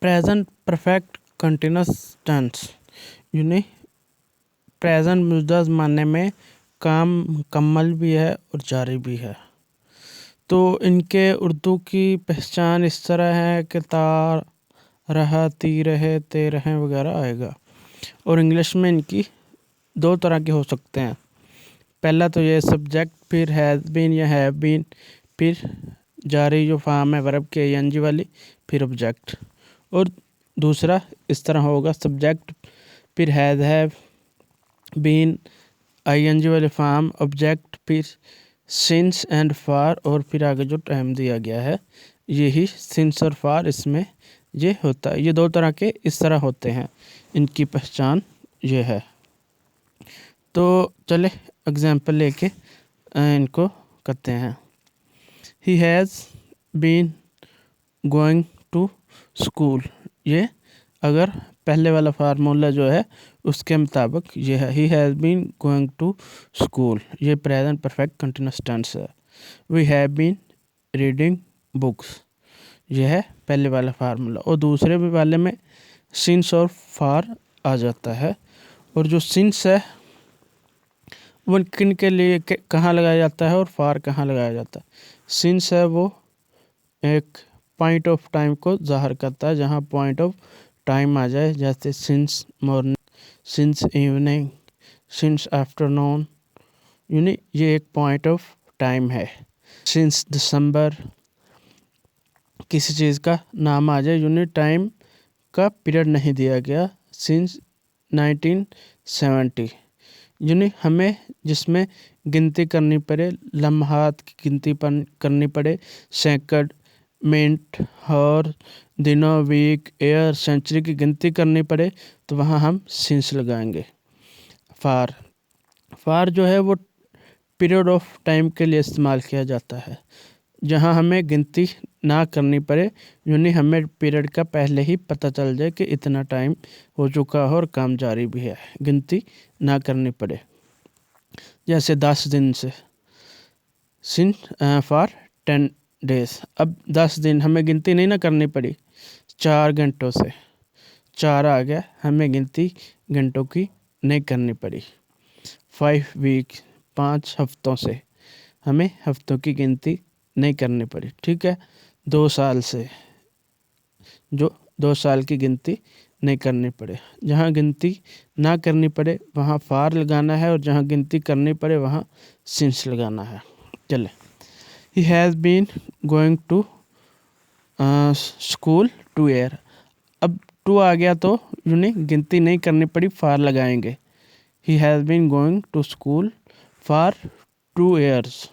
Present perfect continuous tense यानी present मौजूदा ज़माने में काम मुकम्मल भी है और जारी भी है। तो इनके उर्दू की पहचान इस तरह है कि तार रहा, ती रहे, ते रहे वगैरह आएगा। और इंग्लिश में इनकी दो तरह के हो सकते हैं। पहला तो ये सब्जेक्ट, फिर हैज़ बीन या हैव बीन, फिर जारी जो फार्म है वर्ब के एनजी वाली, फिर ऑब्जेक्ट। और दूसरा इस तरह होगा सब्जेक्ट, फिर हैव बीन, आईएनजी वाले फार्म, ऑब्जेक्ट, फिर सिंस एंड फार, और फिर आगे जो टाइम दिया गया है यही सिंस और फार इसमें ये होता है। ये दो तरह के इस तरह होते हैं, इनकी पहचान ये है। तो चले एग्जाम्पल लेके इनको करते हैं। He has been going to school, ये अगर पहले वाला फार्मूला जो है उसके मुताबिक ये है। He has been going to school, ये प्रेजेंट परफेक्ट कंटिन्यूअस टेंस है। We have been reading books, ये है पहले वाला फार्मूला। और दूसरे भी वाले में सिंस और फार आ जाता है। और जो सिंस है वो किन के लिए कहाँ लगाया जाता है और फार कहाँ लगाया जाता है। सिंस है वो एक पॉइंट ऑफ टाइम को ज़ाहिर करता है, जहाँ पॉइंट ऑफ टाइम आ जाए, जैसे since morning, since evening, since afternoon, यानी ये एक पॉइंट ऑफ टाइम है। सिंस दिसंबर, किसी चीज़ का नाम आ जाए, यानी टाइम का पीरियड नहीं दिया गया। सिंस 1970, यानी हमें जिसमें गिनती करनी पड़े, लम्हात की गिनती करनी पड़े, सेकंड, मिनट, और दिनों, वीक, ईयर, सेंचुरी की गिनती करनी पड़े, तो वहाँ हम सिंस लगाएंगे। फार जो है वो पीरियड ऑफ टाइम के लिए इस्तेमाल किया जाता है, जहाँ हमें गिनती ना करनी पड़े, यानी हमें पीरियड का पहले ही पता चल जाए कि इतना टाइम हो चुका है और काम जारी भी है, गिनती ना करनी पड़े। जैसे 10 दिन से, सिंस फॉर 10 डेज, अब 10 दिन हमें गिनती नहीं ना करनी पड़ी। 4 घंटों से 4 आ गया, हमें गिनती घंटों की नहीं करनी पड़ी। 5 वीक, 5 हफ्तों से हमें हफ्तों की गिनती नहीं करनी पड़ी। ठीक है। 2 साल से, जो 2 साल की गिनती नहीं करनी पड़े। जहाँ गिनती ना करनी पड़े वहाँ फार लगाना है, और जहाँ गिनती करनी पड़े वहाँ सिंस लगाना है। चले, he has been going to school 2 year, अब 2 आ गया तो यानी गिनती नहीं करनी पड़ी, फार लगाएंगे। He has been going to school for 2 years,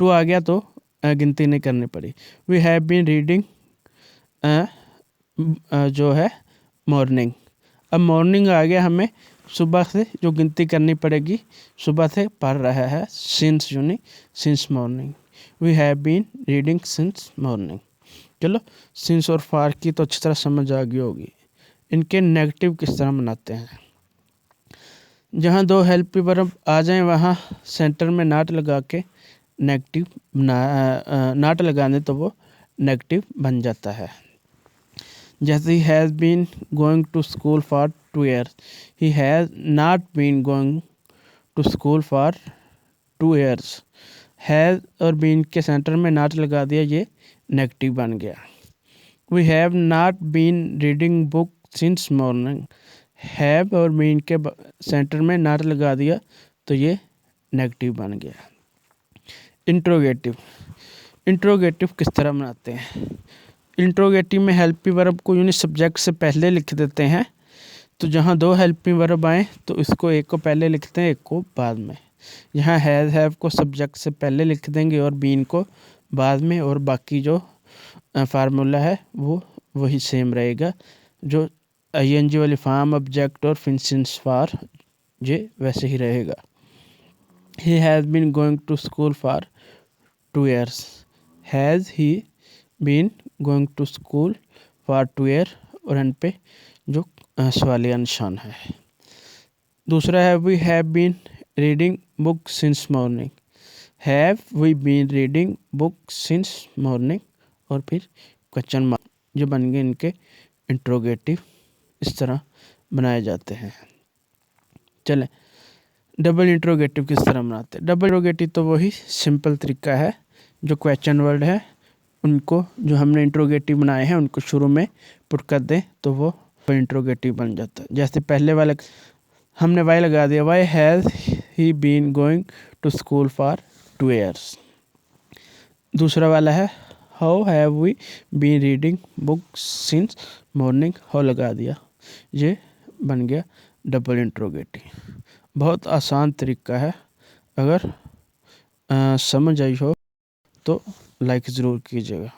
2 आ गया तो गिनती नहीं करनी पड़ी। वी हैव बीन रीडिंग जो है मॉर्निंग, अब मॉर्निंग आ गया, हमें सुबह से जो गिनती करनी पड़ेगी, सुबह से पढ़ रहा है, सिंस यानी since morning. We have been reading since morning. चलो, सिंस और फार की तो अच्छी तरह समझ आ गई होगी। इनके नेगेटिव किस तरह बनाते हैं। जहाँ 2 हेल्पी वर्ब आ जाएं वहाँ सेंटर में नाट लगा के नेगेटिव नाट लगाने तो वो नेगेटिव बन जाता है। जैसे he has been going to school for 2 years, he has not been going to school for 2 years. Has और बीन के सेंटर में नाट लगा दिया, ये नेगेटिव बन गया। We have not been reading book since morning, have और been के सेंटर में नॉट लगा दिया तो ये नेगेटिव बन गया। इंट्रोगेटिव, इंट्रोगेटिव किस तरह बनाते हैं। इंट्रोगेटिव में हेल्पी वर्ब को यूनी सब्जेक्ट से पहले लिख देते हैं। तो जहाँ 2 हेल्पी वर्ब आए तो इसको एक को पहले लिखते हैं, एक को बाद में। यहाँ हैज़ हैव को सब्जेक्ट से पहले लिख देंगे और बीन को बाद में, और बाकी जो फार्मूला है वो वही सेम रहेगा, जो आईएनजी वाली फार्म, ऑब्जेक्ट और फिर सिंस फार, ये वैसे ही रहेगा। He has been going to school for 2 years, has he been going to school for 2 year, और एंड पे जो सवालिया निशान है। दूसरा है we have been reading book since morning, have we been reading book since morning, और फिर क्वेश्चन मार्क। जो बन गए इनके इंट्रोगेटिव। इस तरह बनाए जाते हैं। चलें डबल इंट्रोगेटिव किस तरह बनाते हैं। डबल इंट्रोगेटिव तो वही सिंपल तरीका है, जो क्वेश्चन वर्ड है उनको जो हमने इंट्रोगेटिव बनाए हैं उनको शुरू में पुट कर दें तो वो इंट्रोगेटिव बन जाता है। जैसे पहले वाले हमने वाई लगा दिया, why has he been going to school for 2 years। दूसरा वाला है how have we been reading books since morning, how लगा दिया, ये बन गया डबल इंट्रोगेटिव। बहुत आसान तरीका है। अगर समझ आई हो तो लाइक ज़रूर कीजिएगा।